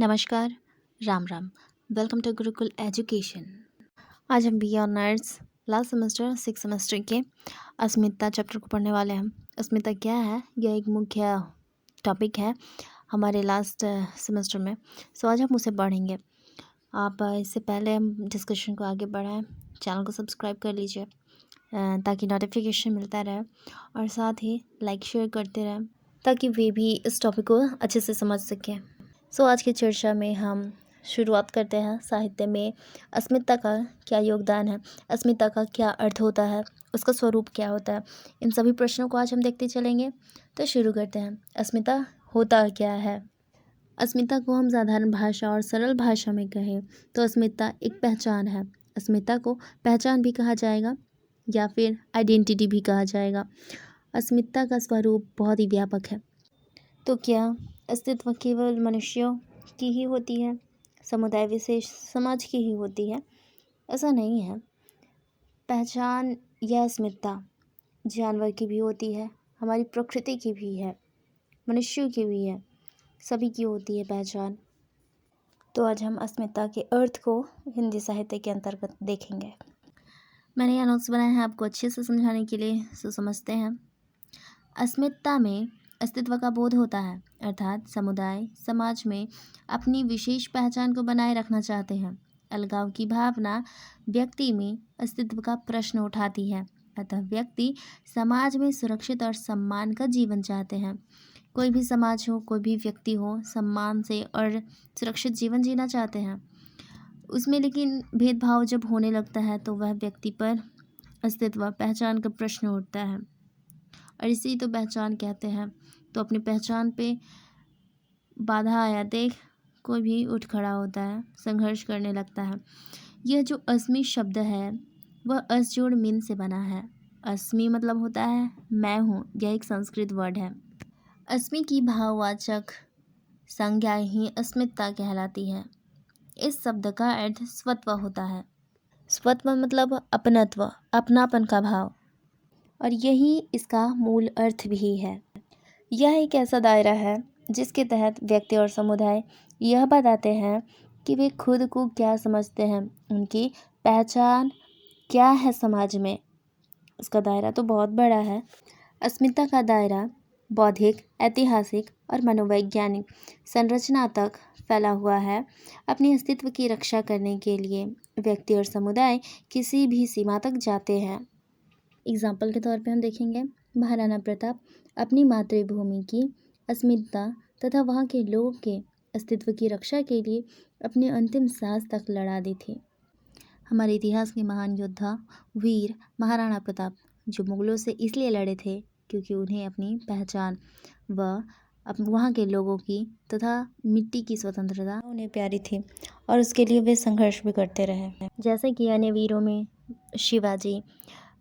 नमस्कार, Ram Ram. Welcome to Gurukul education. आज हम B honours last semester 6 semester के अस्मिता चैप्टर को पढ़ने वाले हैं। अस्मिता क्या है? यह एक मुख्य टॉपिक है हमारे लास्ट सेमेस्टर में। आज हम उसे पढ़ेंगे। आप इससे पहले हम डिस्कशन को आगे बढ़ाएं, चैनल को सब्सक्राइब कर लीजिए ताकि नोटिफिकेशन मिलता रहे और साथ ही लाइक शेयर करते रहें ताकि वे भी इस टॉपिक को अच्छे से समझ सकें। आज की चर्चा में हम शुरुआत करते हैं। साहित्य में अस्मिता का क्या योगदान है, अस्मिता का क्या अर्थ होता है, उसका स्वरूप क्या होता है, इन सभी प्रश्नों को आज हम देखते चलेंगे। तो शुरू करते हैं। अस्मिता होता क्या है? अस्मिता को हम साधारण भाषा और सरल भाषा में कहें तो अस्मिता एक पहचान है। अस्मिता को पहचान भी कहा जाएगा या फिर आइडेंटिटी भी कहा जाएगा। अस्मिता का स्वरूप बहुत ही व्यापक है। तो क्या अस्तित्व केवल मनुष्यों की ही होती है, समुदाय विशेष समाज की ही होती है? ऐसा नहीं है। पहचान या अस्मिता जानवर की भी होती है, हमारी प्रकृति की भी है, मनुष्यों की भी है, सभी की होती है पहचान। तो आज हम अस्मिता के अर्थ को हिंदी साहित्य के अंतर्गत देखेंगे। मैंने यह नोट्स बनाए हैं आपको अच्छे से समझाने के लिए, सो समझते हैं। अस्मिता में अस्तित्व का बोध होता है, अर्थात समुदाय समाज में अपनी विशेष पहचान को बनाए रखना चाहते हैं। अलगाव की भावना व्यक्ति में अस्तित्व का प्रश्न उठाती है, अतः व्यक्ति समाज में सुरक्षित और सम्मान का जीवन चाहते हैं। कोई भी समाज हो, कोई भी व्यक्ति हो, सम्मान से और सुरक्षित जीवन जीना चाहते हैं। उसमें लेकिन भेदभाव जब होने लगता है तो वह व्यक्ति पर अस्तित्व पहचान का प्रश्न उठता है और इसी तो पहचान कहते हैं। तो अपनी पहचान पे बाधा आया देख कोई भी उठ खड़ा होता है, संघर्ष करने लगता है। यह जो अस्मि शब्द है वह अस जोड़ मिन से बना है। अस्मि मतलब होता है मैं हूँ, यह एक संस्कृत वर्ड है। अस्मि की भाववाचक संज्ञा ही अस्मिता कहलाती है। इस शब्द का अर्थ स्वत्व होता है। स्वत्व मतलब अपनत्व, अपनापन का भाव, और यही इसका मूल अर्थ भी है। यह एक ऐसा दायरा है जिसके तहत व्यक्ति और समुदाय यह बताते हैं कि वे खुद को क्या समझते हैं, उनकी पहचान क्या है समाज में। इसका दायरा तो बहुत बड़ा है। अस्मिता का दायरा बौद्धिक, ऐतिहासिक और मनोवैज्ञानिक संरचना तक फैला हुआ है। अपने अस्तित्व की रक्षा करने के लिए व्यक्ति और समुदाय किसी भी सीमा तक जाते हैं। एग्जाम्पल के तौर पे हम देखेंगे, महाराणा प्रताप अपनी मातृभूमि की अस्मिता तथा वहाँ के लोगों के अस्तित्व की रक्षा के लिए अपने अंतिम सांस तक लड़ा दी थी। हमारे इतिहास के महान योद्धा वीर महाराणा प्रताप जो मुगलों से इसलिए लड़े थे क्योंकि उन्हें अपनी पहचान व वहाँ के लोगों की तथा मिट्टी की स्वतंत्रता उन्हें प्यारी थी और उसके लिए वे संघर्ष भी करते रहे। जैसे कि अन्य वीरों में शिवाजी,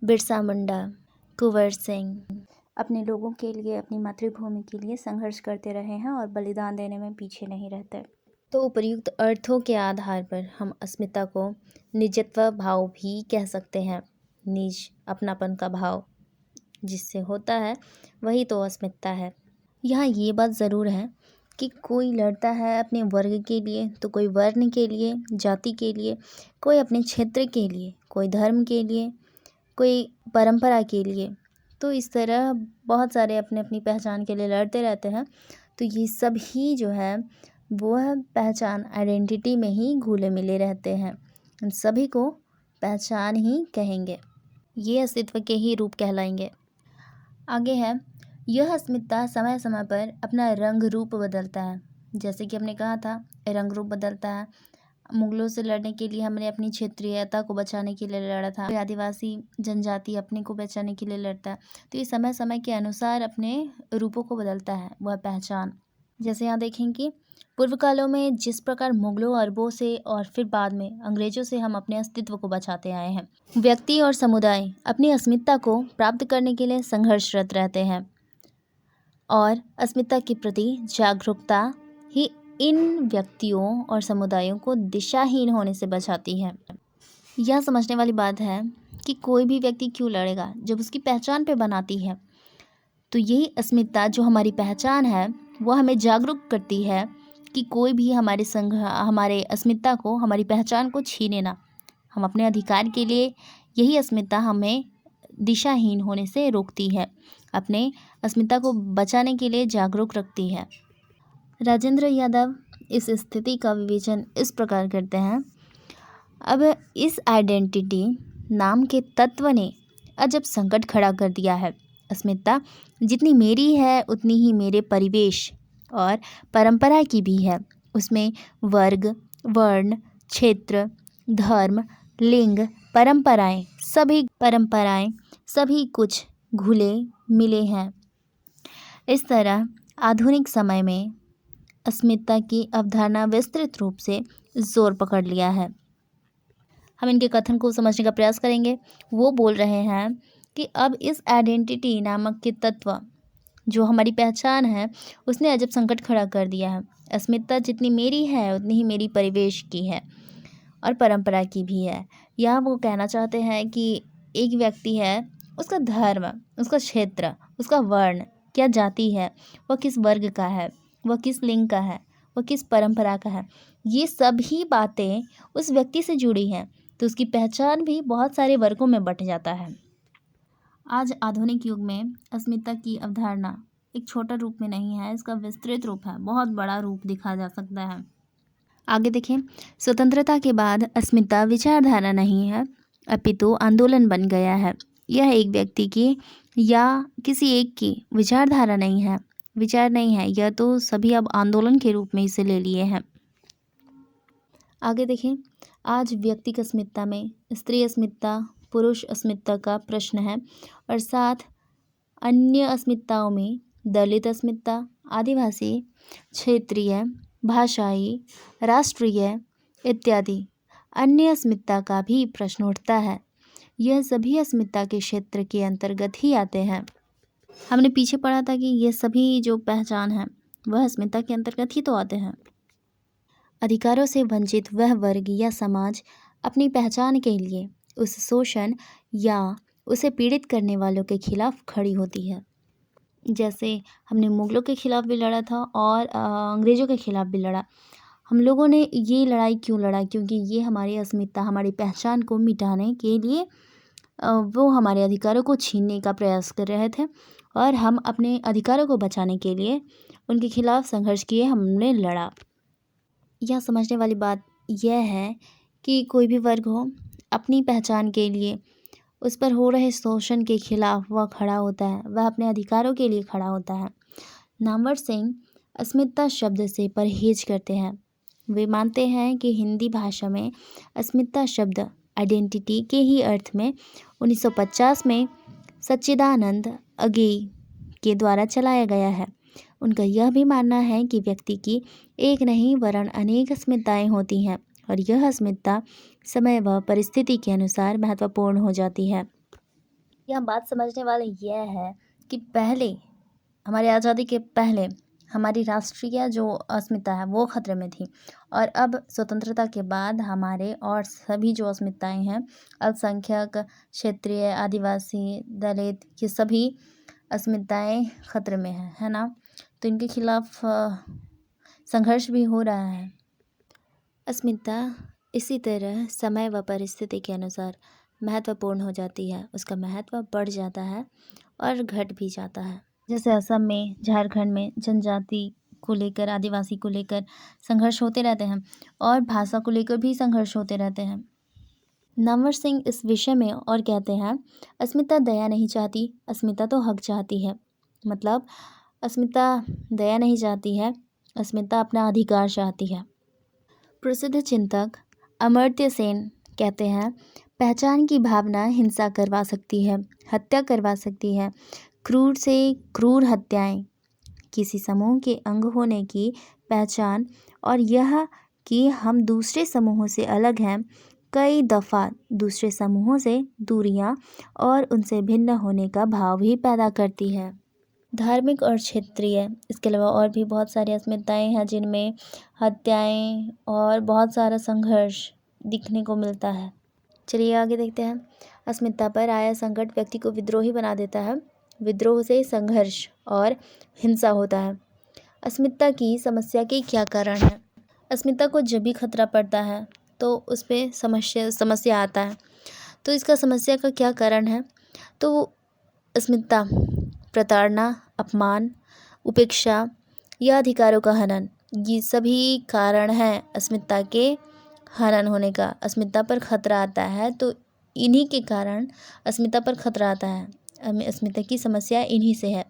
बिरसा मुंडा, कुंवर सिंह अपने लोगों के लिए, अपनी मातृभूमि के लिए संघर्ष करते रहे हैं और बलिदान देने में पीछे नहीं रहते। तो उपर्युक्त अर्थों के आधार पर हम अस्मिता को निजत्व भाव भी कह सकते हैं। निज अपनापन का भाव जिससे होता है वही तो अस्मिता है। यहाँ ये बात ज़रूर है कि कोई लड़ता है अपने वर्ग के लिए तो कोई वर्ण के लिए, जाति के लिए, कोई अपने क्षेत्र के लिए, कोई धर्म के लिए, कोई परंपरा के लिए। तो इस तरह बहुत सारे अपने अपनी पहचान के लिए लड़ते रहते हैं। तो ये सभी जो है वह पहचान आइडेंटिटी में ही घुले मिले रहते हैं। इन सभी को पहचान ही कहेंगे, ये अस्तित्व के ही रूप कहलाएंगे। आगे है, यह अस्मिता समय समय पर अपना रंग रूप बदलता है। जैसे कि हमने कहा था रंग रूप बदलता है। मुगलों से लड़ने के लिए हमने अपनी क्षेत्रीयता को बचाने के लिए लड़ा था। आदिवासी जनजाति अपने को बचाने के लिए लड़ता है। तो ये समय समय के अनुसार अपने रूपों को बदलता है वह पहचान। जैसे यहाँ देखें कि पूर्व कालों में जिस प्रकार मुगलों, अरबों से और फिर बाद में अंग्रेजों से हम अपने अस्तित्व को बचाते आए हैं, व्यक्ति और समुदाय अपनी अस्मिता को प्राप्त करने के लिए संघर्षरत रहते हैं और अस्मिता के प्रति जागरूकता ही इन व्यक्तियों और समुदायों को दिशाहीन होने से बचाती है। यह समझने वाली बात है कि कोई भी व्यक्ति क्यों लड़ेगा जब उसकी पहचान पे बनाती है। तो यही अस्मिता जो हमारी पहचान है वह हमें जागरूक करती है कि कोई भी हमारे अस्मिता को, हमारी पहचान को छीने ना। हम अपने अधिकार के लिए, यही अस्मिता हमें दिशाहीन होने से रोकती है, अपने अस्मिता को बचाने के लिए जागरूक रखती है। राजेंद्र यादव इस स्थिति का विवेचन इस प्रकार करते हैं। अब इस आइडेंटिटी नाम के तत्व ने अजब संकट खड़ा कर दिया है। अस्मिता जितनी मेरी है उतनी ही मेरे परिवेश और परंपरा की भी है। उसमें वर्ग, वर्ण, क्षेत्र, धर्म, लिंग, परंपराएं सभी कुछ घुले मिले हैं। इस तरह आधुनिक समय में अस्मिता की अवधारणा विस्तृत रूप से जोर पकड़ लिया है। हम इनके कथन को समझने का प्रयास करेंगे। वो बोल रहे हैं कि अब इस आइडेंटिटी नामक के तत्व जो हमारी पहचान है, उसने अजब संकट खड़ा कर दिया है। अस्मिता जितनी मेरी है उतनी ही मेरी परिवेश की है और परंपरा की भी है। यहाँ वो कहना चाहते हैं कि एक व्यक्ति है, उसका धर्म, उसका क्षेत्र, उसका वर्ण, क्या जाति है, वह किस वर्ग का है, वह किस लिंग का है, वह किस परंपरा का है, ये सभी बातें उस व्यक्ति से जुड़ी हैं, तो उसकी पहचान भी बहुत सारे वर्गों में बँट जाता है। आज आधुनिक युग में अस्मिता की अवधारणा एक छोटा रूप में नहीं है, इसका विस्तृत रूप है, बहुत बड़ा रूप दिखा जा सकता है। आगे देखें, स्वतंत्रता के बाद अस्मिता विचारधारा नहीं है, अपितु आंदोलन बन गया है। यह एक व्यक्ति की या किसी एक की विचारधारा नहीं है, विचार नहीं है, यह तो सभी अब आंदोलन के रूप में इसे ले लिए हैं। आगे देखें, आज व्यक्तिगत अस्मिता में स्त्री अस्मिता, पुरुष अस्मिता का प्रश्न है और साथ अन्य अस्मिताओं में दलित अस्मिता, आदिवासी, क्षेत्रीय, भाषाई, राष्ट्रीय इत्यादि अन्य अस्मिता का भी प्रश्न उठता है। यह सभी अस्मिता के क्षेत्र के अंतर्गत ही आते हैं। हमने पीछे पढ़ा था कि ये सभी जो पहचान है वह अस्मिता के अंतर्गत ही तो आते हैं। अधिकारों से वंचित वह वर्ग या समाज अपनी पहचान के लिए उस शोषण या उसे पीड़ित करने वालों के खिलाफ खड़ी होती है। जैसे हमने मुगलों के खिलाफ भी लड़ा था और अंग्रेज़ों के खिलाफ भी लड़ा। हम लोगों ने ये लड़ाई क्यों लड़ा? क्योंकि ये हमारी अस्मिता, हमारी पहचान को मिटाने के लिए वो हमारे अधिकारों को छीनने का प्रयास कर रहे थे और हम अपने अधिकारों को बचाने के लिए उनके खिलाफ संघर्ष किए, हमने लड़ा। यह समझने वाली बात यह है कि कोई भी वर्ग हो, अपनी पहचान के लिए उस पर हो रहे शोषण के खिलाफ वह खड़ा होता है, वह अपने अधिकारों के लिए खड़ा होता है। नामवर सिंह अस्मिता शब्द से परहेज करते हैं। वे मानते हैं कि हिंदी भाषा में अस्मिता शब्द आइडेंटिटी के ही अर्थ में 1950 में सच्चिदानंद अगेई के द्वारा चलाया गया है। उनका यह भी मानना है कि व्यक्ति की एक नहीं वरन अनेक अस्मिताएं होती हैं और यह अस्मिता समय व परिस्थिति के अनुसार महत्वपूर्ण हो जाती है। यह बात समझने वाले यह है कि पहले, हमारी आज़ादी के पहले हमारी राष्ट्रीय जो अस्मिता है वो खतरे में थी और अब स्वतंत्रता के बाद हमारे और सभी जो अस्मिताएं हैं, अल्पसंख्यक, क्षेत्रीय, आदिवासी, दलित, ये सभी अस्मिताएं खतरे में है ना। तो इनके खिलाफ संघर्ष भी हो रहा है। अस्मिता इसी तरह समय व परिस्थिति के अनुसार महत्वपूर्ण हो जाती है, उसका महत्व बढ़ जाता है और घट भी जाता है। जैसे असम में, झारखंड में जनजाति को लेकर, आदिवासी को लेकर संघर्ष होते रहते हैं और भाषा को लेकर भी संघर्ष होते रहते हैं। नामवर सिंह इस विषय में और कहते हैं, अस्मिता दया नहीं चाहती, अस्मिता तो हक चाहती है। मतलब अस्मिता दया नहीं चाहती है, अस्मिता अपना अधिकार चाहती है। प्रसिद्ध चिंतक अमर्त्य सेन कहते हैं, पहचान की भावना हिंसा करवा सकती है, हत्या करवा सकती है, क्रूर से क्रूर हत्याएं, किसी समूह के अंग होने की पहचान और यह कि हम दूसरे समूहों से अलग हैं, कई दफ़ा दूसरे समूहों से दूरियां और उनसे भिन्न होने का भाव भी पैदा करती है। धार्मिक और क्षेत्रीय, इसके अलावा और भी बहुत सारी अस्मिताएं हैं जिनमें हत्याएं और बहुत सारा संघर्ष दिखने को मिलता है। चलिए आगे देखते हैं। अस्मिता पर आया संकट व्यक्ति को विद्रोही बना देता है। विद्रोह से संघर्ष और हिंसा होता है। अस्मिता की समस्या के क्या कारण हैं? अस्मिता को जब भी खतरा पड़ता है तो उस पे समस्या आता है। तो इसका समस्या का क्या कारण है? तो अस्मिता प्रताड़ना, अपमान, उपेक्षा या अधिकारों का हनन, ये सभी कारण हैं अस्मिता के हनन होने का। अस्मिता पर खतरा आता है तो इन्हीं के कारण अस्मिता पर खतरा आता है। अस्मिता की समस्या इन्हीं से है।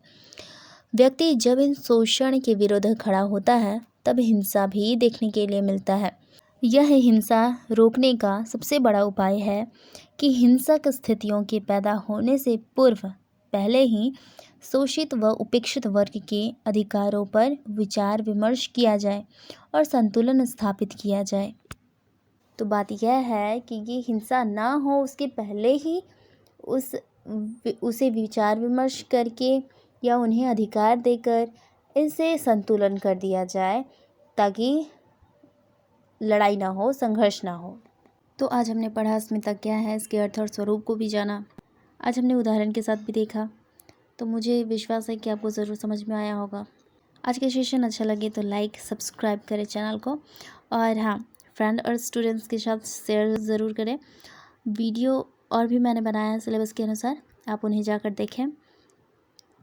व्यक्ति जब इन शोषण के विरुद्ध खड़ा होता है तब हिंसा भी देखने के लिए मिलता है। यह हिंसा रोकने का सबसे बड़ा उपाय है कि हिंसक स्थितियों के पैदा होने से पूर्व पहले ही शोषित व उपेक्षित वर्ग के अधिकारों पर विचार विमर्श किया जाए और संतुलन स्थापित किया जाए। तो बात यह है कि ये हिंसा ना हो उसके पहले ही उसे विचार विमर्श करके या उन्हें अधिकार देकर इसे संतुलन कर दिया जाए ताकि लड़ाई ना हो, संघर्ष ना हो। तो आज हमने पढ़ा अस्मिता क्या है, इसके अर्थ और स्वरूप को भी जाना। आज हमने उदाहरण के साथ भी देखा। तो मुझे विश्वास है कि आपको ज़रूर समझ में आया होगा। आज का सेशन अच्छा लगे तो लाइक सब्सक्राइब करें चैनल को, और हाँ, फ्रेंड और स्टूडेंट्स के साथ शेयर ज़रूर करें। वीडियो और भी मैंने बनाया है सिलेबस के अनुसार, आप उन्हें जाकर देखें।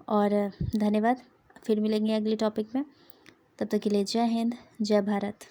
और धन्यवाद। फिर मिलेंगे अगले टॉपिक में। तब तक के लिए जय हिंद, जय भारत।